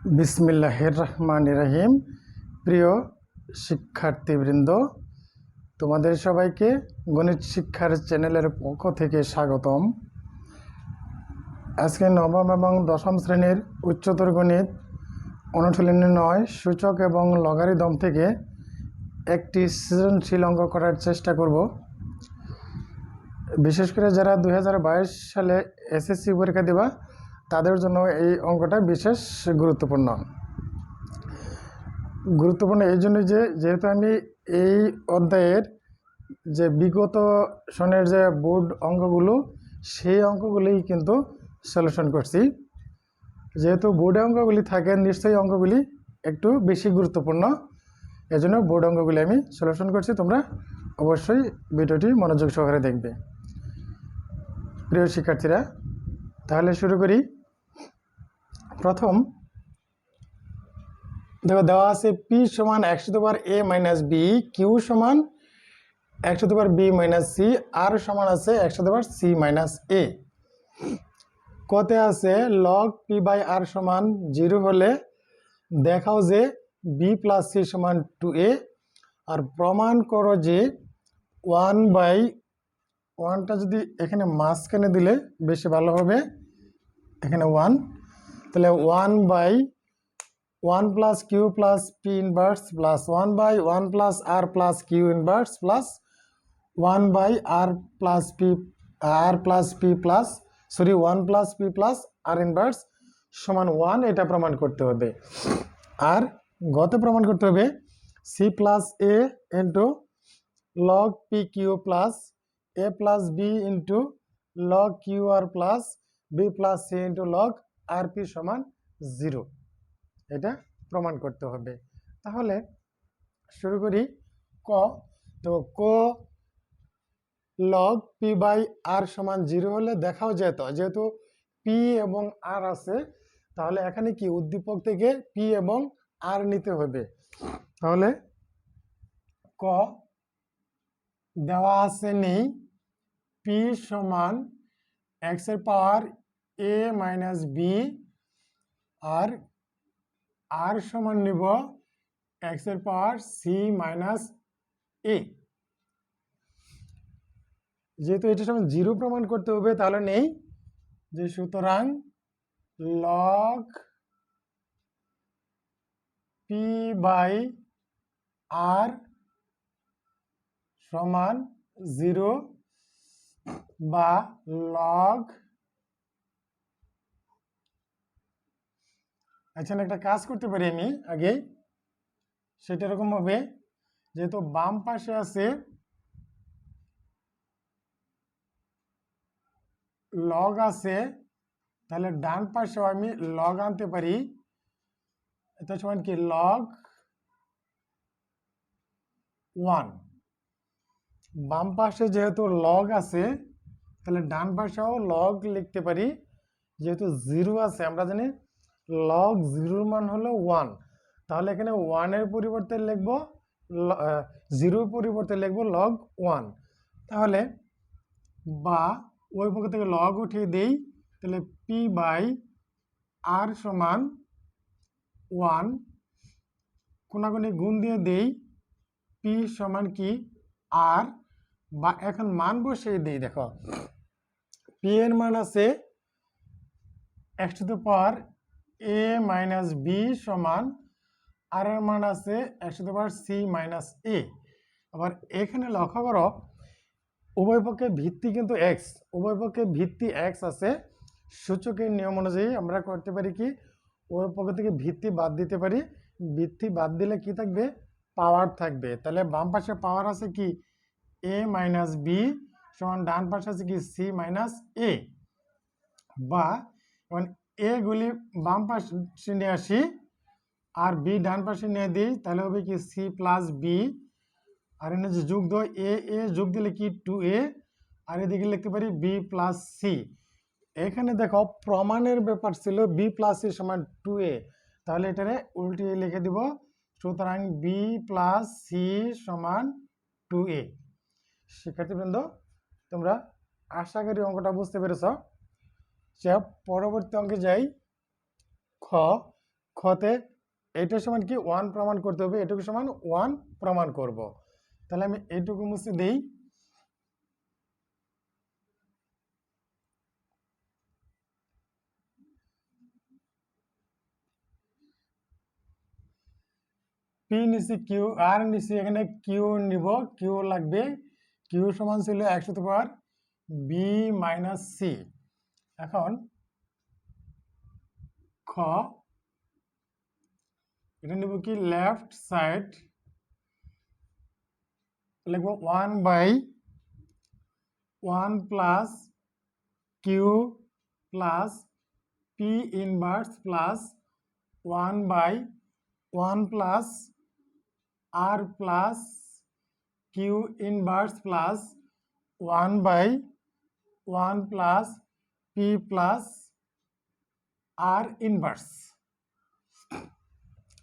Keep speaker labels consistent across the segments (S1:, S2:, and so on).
S1: বিসমিল্লাহির রহমানির রহিম। প্রিয় শিক্ষার্থীবৃন্দ, তোমাদের সবাইকে গণিত শিক্ষার চ্যানেলের পক্ষ থেকে স্বাগতম। আজকে নবম এবং দশম শ্রেণীর উচ্চতর গণিত অনুশীলনী 9 সূচক এবং লগারিদম থেকে একটি সৃজনশীল অঙ্ক করার চেষ্টা করব। বিশেষ করে যারা 2022 সালে এসএসসি পরীক্ষা দেবা তাদের জন্য এই অঙ্কটা বিশেষ গুরুত্বপূর্ণ এই জন্য যেহেতু আমি এই অধ্যায়ের যে বিগত সনের যে বোর্ড অঙ্কগুলো সেই অঙ্কগুলোই কিন্তু সলিউশন করছি। যেহেতু বোর্ডে অঙ্কগুলি থাকে নিশ্চয়ই অঙ্কগুলি একটু বেশি গুরুত্বপূর্ণ, এজন্য বোর্ড অঙ্কগুলি আমি সলিউশন করছি। তোমরা অবশ্যই ভিডিওটি মনোযোগ সহকারে দেখবে। প্রিয় শিক্ষার্থীরা, তাহলে শুরু করি। প্রথম দেখো, দেওয়া আছে p সমান x⁴a - b, q সমান x⁴b - c, r সমান আছে x⁴c - a। কতে আছে log p/r সমান 0 হলে দেখাও যে b + c সমান 2a, আর প্রমাণ করো যে 1/1টা যদি এখানে মাঝখানে দিলে বেশি ভালো হবে, এখানে 1, তাহলে 1/1 + q + p inverse plus 1/1 + r + q inverse plus 1/r + p plus 1 + p + r inverse সমান 1। এটা প্রমাণ করতে হবে। আর গতে প্রমাণ করতে হবে c + a into log pq plus a + b into log qr plus b + c into log rp সমান 0। এটা প্রমাণ করতে হবে। তাহলে শুরু করি। ক, তো ক log p/r সমান 0 হলে দেখাও যেহেতু p এবং r আছে, তাহলে এখানে কি উদ্দীপক থেকে p এবং r নিতে হবে। তাহলে ক দেওয়া আছে নেই p সমান x⁴a - b, আর r সমান নিব x⁴c - a। যেহেতু এটা সমান 0 প্রমাণ করতে হবে, তাহলে নেই যে সুতরাং log p/r সমান 0 বা log, আচ্ছা একটা কাজ করতে পারি আমি আগে, সেটা এরকম হবে, যেহেতু বাম পাশে আছে লগ আছে, তাহলে ডান পাশেও আমি লগ আনতে পারি। এটা সমান কি log 1। বাম পাশে যেহেতু লগ আছে, তাহলে ডান পাশেও লগ লিখতে পারি। যেহেতু 0 আছে, আমরা জানি log 0 মান হলো 1, তাহলে এখানে 1-এর পরিবর্তে লিখব 0-এর পরিবর্তে লিখব log 1। তাহলে বা ওই পক্ষ থেকে লগ উঠিয়ে দেই, তাহলে p/r সমান 1, কোনাকুনি গুণ দিয়ে দেই, p সমান কি r, বা এখন মান বসিয়ে দেই। দেখো p এর মান আছে x⁴a - b সমান r এর মান আছে x⁴c - a। আবার এখানে লক্ষ্য করো উভয় পক্ষে ভিত্তি কিন্তু x, উভয় পক্ষে ভিত্তি x আছে। সূচকের নিয়ম অনুযায়ী আমরা করতে পারি কি, উভয় পক্ষ থেকে ভিত্তি বাদ দিতে পারি। ভিত্তি বাদ দিলে কি থাকবে, পাওয়ার থাকবে। তাহলে বাম পাশে পাওয়ার আছে কি a - b সমান ডান পাশে আছে কি c - a, বা a গুলি বাম পাশে নিয়ে আসি আর b ডান পাশে নিয়ে দিই, তাহলে হবে কি c + b, আর এখানে যে যোগ দেয় a যোগ দিলে কি 2a, আর এদিকে লিখতে পারি b + c। এখানে দেখো প্রমাণের ব্যাপার ছিল b + c সমান 2a, তাহলে এটারে উল্টিয়ে লিখে দিব, সুতরাং b + c সমান 2a। শিক্ষার্থীবৃন্দ, তোমরা আশা করি অঙ্কটা বুঝতে পেরেছ। পরবর্তী অঙ্কে যাই। খ, খতে এটা সমান কি 1 প্রমাণ করতে হবে, এটুকু সমান 1 প্রমাণ করব। তাহলে আমি এইটুকু মুছে দেই। পি নিচে কিউ, আর নিচে এখানে কিউ নিব, কিউ লাগবে, কিউ সমান ছিল 1 বি মাইনাস সি। এখন খ এটা নিব কি লেফট সাইড, লিখব 1/1 plus Q plus P inverse plus 1/1 plus R plus Q inverse plus 1/1 plus P plus R inverse.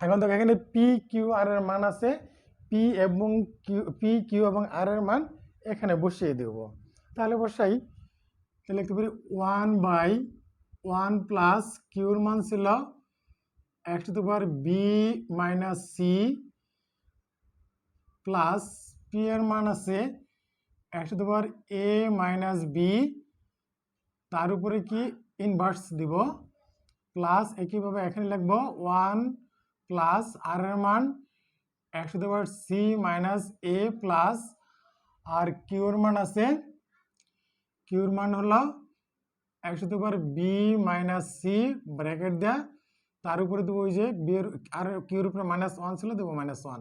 S1: এখন দেখো এখানে পি কিউ আর এর মান আছে, পি কিউ এবং আর এর মান এখানে বসিয়ে দেব। তাহলে বসাই, তাহলে লিখতে পারি 1/1 প্লাস কিউর মান ছিল B minus C plus P এর মান আছে এ মাইনাস বি, তার উপরে কি ইনভার্স দিব, প্লাস একইভাবে এখানে লিখবো 1 প্লাস আর এর মান সি মাইনাস এ প্লাস আর কিউর মান আছে, কিউর মান হলো বি মাইনাস সি ব্র্যাকেট দেয়া, তার উপরে দেবো ওই যে বি এর আর কিউর উপরে -1 ছিল, দেবো -1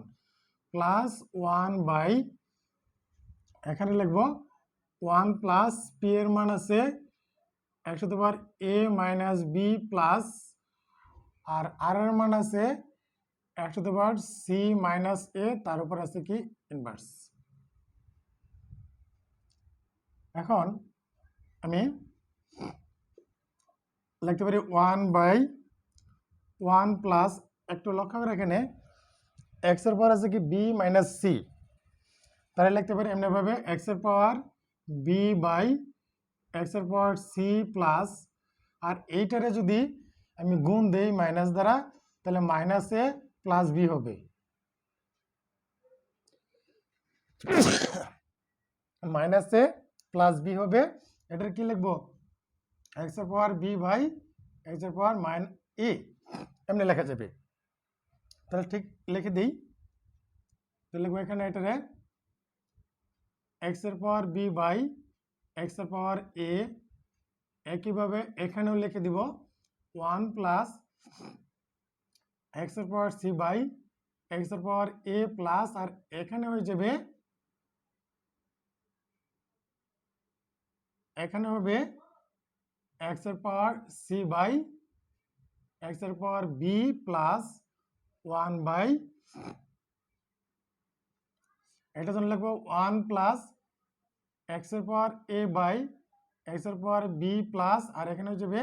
S1: প্লাস 1 এখানে লিখবো 1 প্লাস পি এর মান আছে এ মাইনাস বি প্লাস আর আর এর মান আছে সি মাইনাস এ, তার উপর আছে কি ইনভার্স। এখন আমি লিখতে পারি 1/1 প্লাস, একটু লক্ষ্য করে এখানে এক্স এর পাওয়ার আছে কি বি মাইনাস সি, তাহলে লিখতে পারি এমনি ভাবে এক্স এর পাওয়ার বি বাই এক্স এর পাওয়ার সি প্লাস, আর এইটারে যদি আমি গুণ দেই মাইনাস দ্বারা, তাহলে মাইনাস এ প্লাস বি হবে, মাইনাস এ প্লাস বি হবে। এটার কি লিখবো এক্স এর পাওয়ার বি বাই এক্স এর পাওয়ার এ, এমনি লেখা যাবে। তাহলে ঠিক লিখে দিই, তাহলে লিখবো এখানে এটারে এক্স এর পাওয়ার বি বাই এক্স এর পাওয়ার এ, একইভাবে এখানেও লিখে দিব 1 প্লাস এক্স এর পাওয়ার সি বাই এক্স এর পাওয়ার এ প্লাস, আর এখানে হয়ে যাবে এখানে হবে এক্স এর পাওয়ার সি বাই এক্স এর পাওয়ার বি প্লাস 1 বাই, এটা জন্য লিখবো 1 প্লাস এক্স এর পাওয়ার এ বাই এক্স এর পাওয়ার বি প্লাস, আর এখানে হয়ে যাবে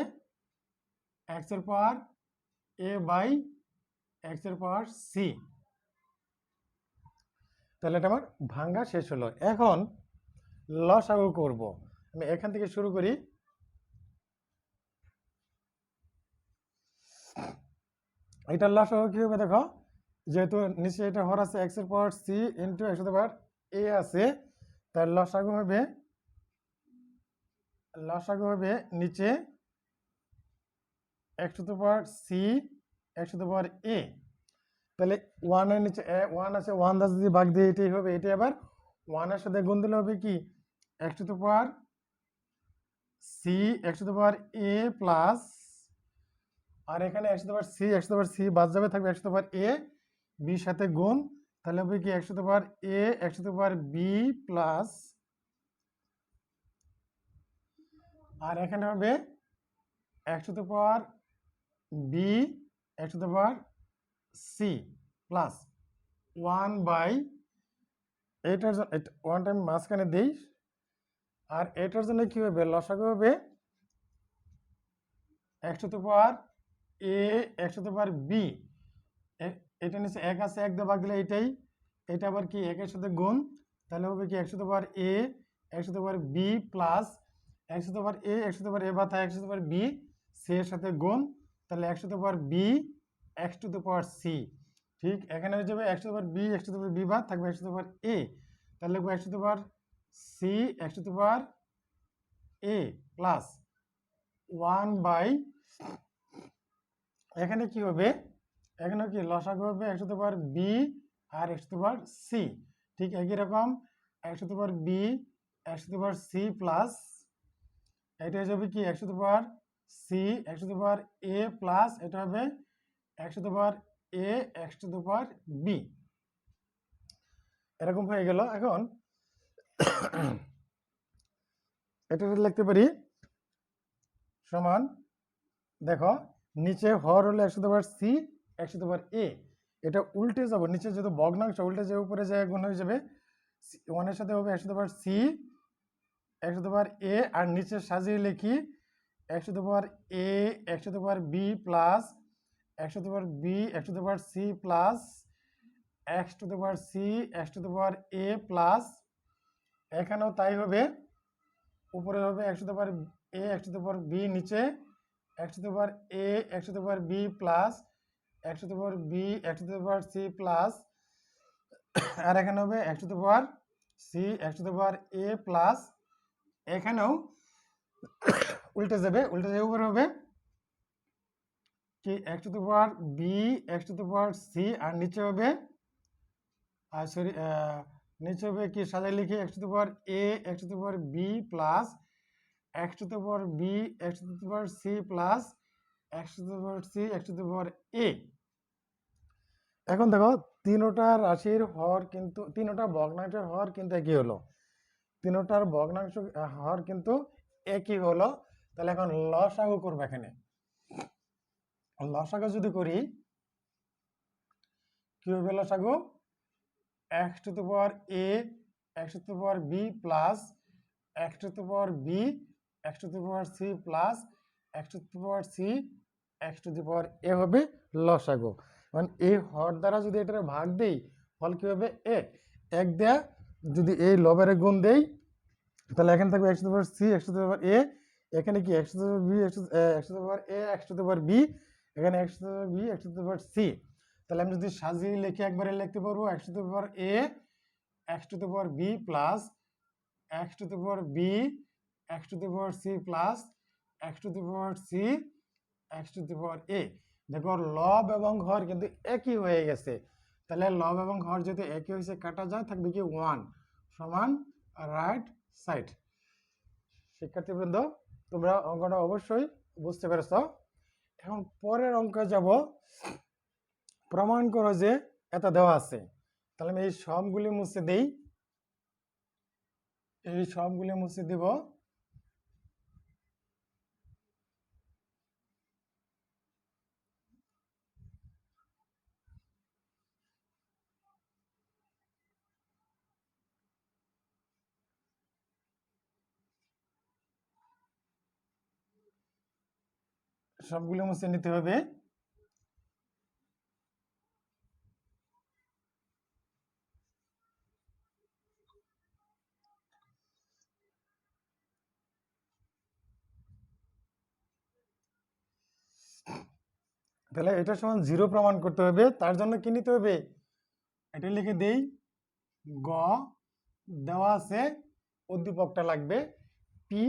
S1: এক্স এর পাওয়ার এ বাই এক্স এর পাওয়ার সি। তাহলে এটা আমার ভাঙ্গা শেষ হলো। এখন লসাগু করব, আমি এখান থেকে শুরু করি। এটা লসাগু কি হবে দেখো, যেহেতু নিচে এটা হর আছে এক্স এর পাওয়ার সি ইন্টু এক্স এর পাওয়ার এ আছে, তার লসাগু হবে নিচে x to the power C x to the power এ, তাহলে 1 এর নিচে 1 আছে, 1 দ্বারা যদি ভাগ দিয়ে এটাই হবে, এটাই আবার 1 এর সাথে গুণ দিলে হবে কি x to the power C x to the power A plus, আর এখানে x to the power c বাদ যাবে, থাকবে x to the power a, বির সাথে গুণ, তাহলে হবে কি x to the power A x to the power b plus, আর এখানে হবে x to the power B x to the power C plus 1 by, এটার জন্য 1 টাইম মাঝখানে দেই, আর এটার জন্য কি হবে লসাগু হবে x to the power A x to the power B, এটা নিচে 1 আছে, 1 দিয়ে ভাগ দিলে এইটাই, এটা আবার কি 1 এর সাথে গুণ, তাহলে হবে কি x to the power A x to the power b plus x to the power A x to the power a বা x to the power b c এর সাথে গুণ, তাহলে x to the power B x to the power C. ঠিক এখানে হয়ে যাবে x to the power B, x to the power b বাদ থাকবে এক্স টু দ্য পাওয়ার এ, তাহলে লিখবো x to the power C x to the power A plus 1 by, এখানে কি হবে, এখানে কি লসাগু হবে x to the power B আর X to the power C. ঠিক একই রকম X to the power B x to the power C plus এটা হয়ে যাবে কি x to the power C x to the power A plus এটা হবে x to the power A x to the power B. এরকম হয়ে গেল। এখন এটা লিখতে পারি সমান, দেখো নিচে হর হলো x to the power C x to the power a, এটা উল্টে যাব, নিচে যেহেতু ভগ্নাংশ উল্টে যে উপরে যায় গুণ হয়ে যাবে, ওয়ানের সাথে হবে x to the power C x to the power a, আর নিচে সাজিয়ে লিখি x to the power A x to the power b plus x to the power B x to the power C plus x to the power C x to the power A plus, এখানেও তাই হবে, উপরে হবে x to the power A x to the power b, নিচে x to the power A x to the power b plus x to the power B x to the power C plus, আর এখানে হবে x to the power C x to the power A plus, এখানেও উল্টে যাবে, উল্টে যাবে উপরে হবে কি x to the power B x to the power c, আর নিচে হবে সরি নিচে হবে কি সাজাই লিখি x to the power A x to the power b plus x to the power B x to the power C plus x to the power C x to the power a. এখন দেখো তিনোটা রাশির হর কিন্তু, তিনোটা ভগ্নাংশের হর কিন্তু একই হলো, তিনোটার ভগ্নাংশ হর কিন্তু একই হলো। তাহলে এখন লসাগু করবো, এখানে লসাগু যদি করি কি হবে, লসাগু x to the power A x to the power b plus x to the power B x to the power C plus x to the power C x to the power a হবে লসাগু। মানে এই হর দ্বারা যদি এটা ভাগ দেই ফল কি হবে এ, এক দেয়া যদি এই লবের গুণ দেই তাহলে এখানে থাকবে x to the power C x to the power a, এখানে কি x to the power B x to the power A x to the power b, এখানে x to the power B x to the power c. তাহলে আমি যদি সাজিয়ে লিখে একবারে লিখতে পারবো x to the power A x to the power b plus x to the power B x to the power C plus x to the power C x to the power a. দেখো লব এবং হর কিন্তু একই হয়ে গেছে, তাহলে লব এবং হর যেহেতু একই হয়েছে কাটা যায়, থাকবে কি 1 সমান রাইট সাইড। শিক্ষার্থীবৃন্দ তোমরা অঙ্কটা অবশ্যই বুঝতে পেরেছ। এখন পরের অঙ্কে যাব, প্রমাণ করো যে এটা দেওয়া আছে। তাহলে আমি এই সবগুলি মুছে দেই, এই সবগুলি মুছে দিব, সবগুলো মুছে নিতে হবে। তাহলে এটা সমান 0 প্রমাণ করতে হবে, তার জন্য কি নিতে হবে, এটা লিখে দেই, গ দেওয়া আছে উদ্দীপকটা লাগবে পি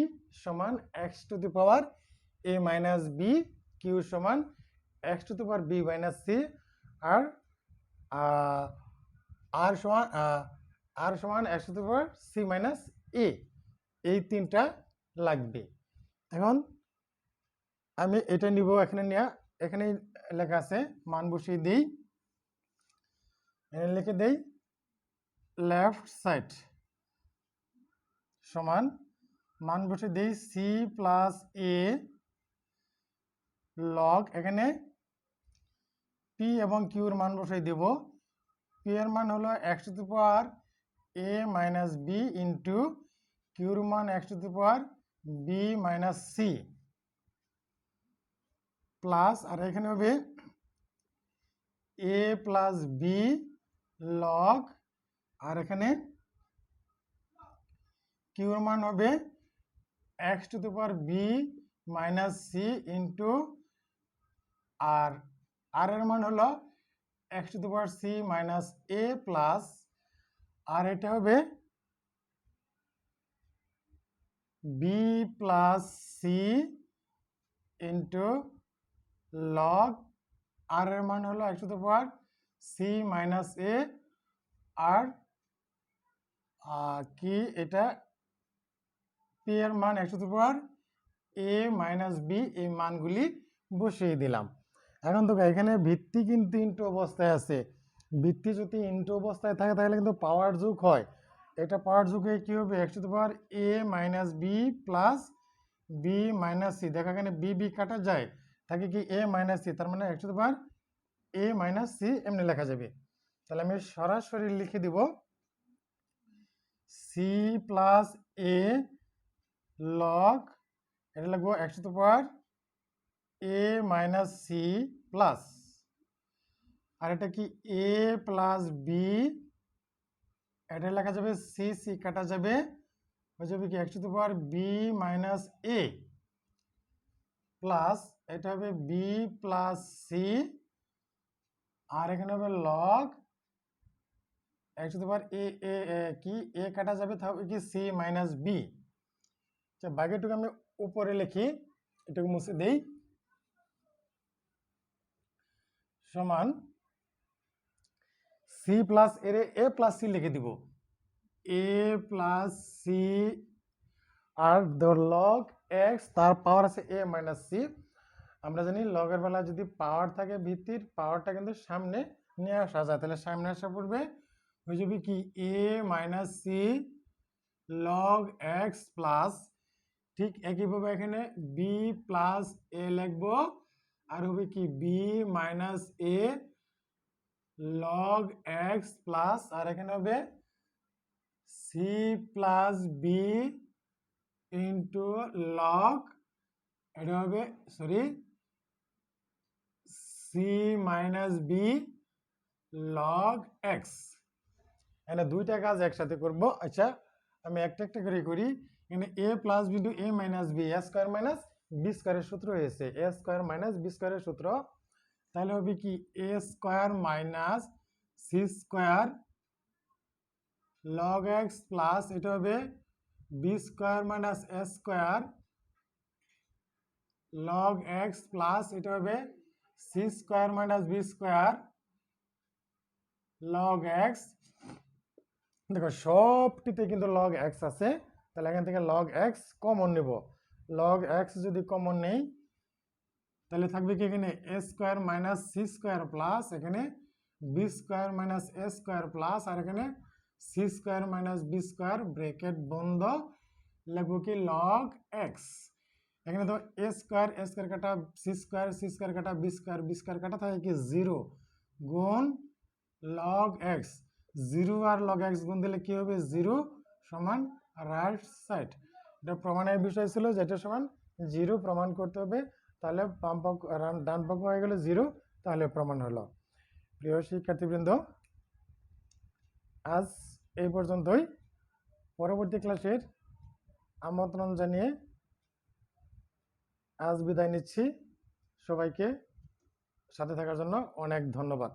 S1: সমান x to the power a minus b, q সমান x to the power b minus c, আর আর সমান x to the power c minus a, এই তিনটা লাগবে। এখন আমি এটা নিব, এখানে নেওয়া, এখানে লেখা আছে মান বসিয়ে দিই, লিখে দেই লেফট সাইড সমান মান বসে দিই সি প্লাস এ লগ, এখানে পি এবং কিউর মান বসাই দেব, পি এর মান হলো x to the power a minus b into কিউর মান x to the power b minus C plus, আর এখানে হবে এ প্লাস বি লগ, আর এখানে কিউর মান হবে x to the power b minus c into আর আর এর মান হলো x to the power c minus a plus আর এটা হবে b plus c into log r এর মান হলো x to the power c minus a আর কি এটা p এর মান x to the power a minus b এই মানগুলি বসিয়ে দিলাম। এখন তো এখানে ভিত্তি কিন্তু ইনটু অবস্থায় আছে, ভিত্তি যদি ইনটু অবস্থায় থাকে তাহলে কিন্তু পাওয়ার যোগ হয়, এটা পাওয়ার যোগ হয়ে কি হবে x to the power a minus b plus b minus c, দেখো এখানে b b কাটা যায় থাকে কি a মাইনাস c, তার মানে x to the power a minus c এমনি লেখা যাবে। তাহলে আমি সরাসরি লিখে দিব c প্লাস a লগ এটা লিখবো x to the power a minus c plus আর এটা কি a প্লাস b, এটা লেখা যাবে c c কাটা যাবে হয়ে যাবে কি x to the power b minus a plus এটা হবে b প্লাস c আর এখানে হবে log x to the power a কি a কাটা যাবে তাহলে কি c মাইনাস b। আচ্ছা বাকিটুকু আমি উপরে লিখি, এটুকু মুছে দেই, সমান c plus a plus c লিখে দিব a প্লাস c আর লগ x তার পাওয়ার আছে a মাইনাস c। আমরা জানি লগের বেলা যদি পাওয়ার থাকে ভিত্তির পাওয়ারটা কিন্তু সামনে নিয়ে আসা যায়, তাহলে সামনে আসা পড়বে হয়ে যাবে কি a minus c log x plus ঠিক একইভাবে এখানে b প্লাস a লিখবো আর হবে কি b minus a log x plus আর এখানে হবে c plus b into log এটা হবে sorry c minus b log x। এখানে দুইটা কাজ একসাথে করব। আচ্ছা আমি একটা একটা করে করি, এখানে a plus b into a minus b a square minus b স্কোয়ারের সূত্র হয়েছে a স্কোয়ার মাইনাস b স্কোয়ারের সূত্র, তাহলে হবে কি a square minus c square log x plus এটা হবে b square minus a square log x plus এটা হবে c square minus b square log x। দেখো সবটিতে কিন্তু লগ x আছে, তাহলে এখান থেকে লগ x কমন নেব, লগ x যদি কমন নেই তাহলে থাকবে কি এখানে a square minus c square plus এখানে b square minus a square plus আর এখানে c square minus b square bracket বন্ধ লিখবো কি লগ x। এখানে তো a স্কোয়ার কাটা c স্কোয়ার কাটা b স্কোয়ার কাটা থাকে কি 0 গুণ লগ x, 0 আর লগ x গুণ দিলে কি হবে 0 সমান রাইট সাইড, এটা প্রমাণের বিষয় ছিল যেটা সমান 0 প্রমাণ করতে হবে, তাহলে বাম পক্ষ ডান পক্ষ হয়ে গেলে 0, তাহলে প্রমাণ হলো। প্রিয় শিক্ষার্থীবৃন্দ আজ এই পর্যন্তই, পরবর্তী ক্লাসের আমন্ত্রণ জানিয়ে আজ বিদায় নিচ্ছি, সবাইকে সাথে থাকার জন্য অনেক ধন্যবাদ।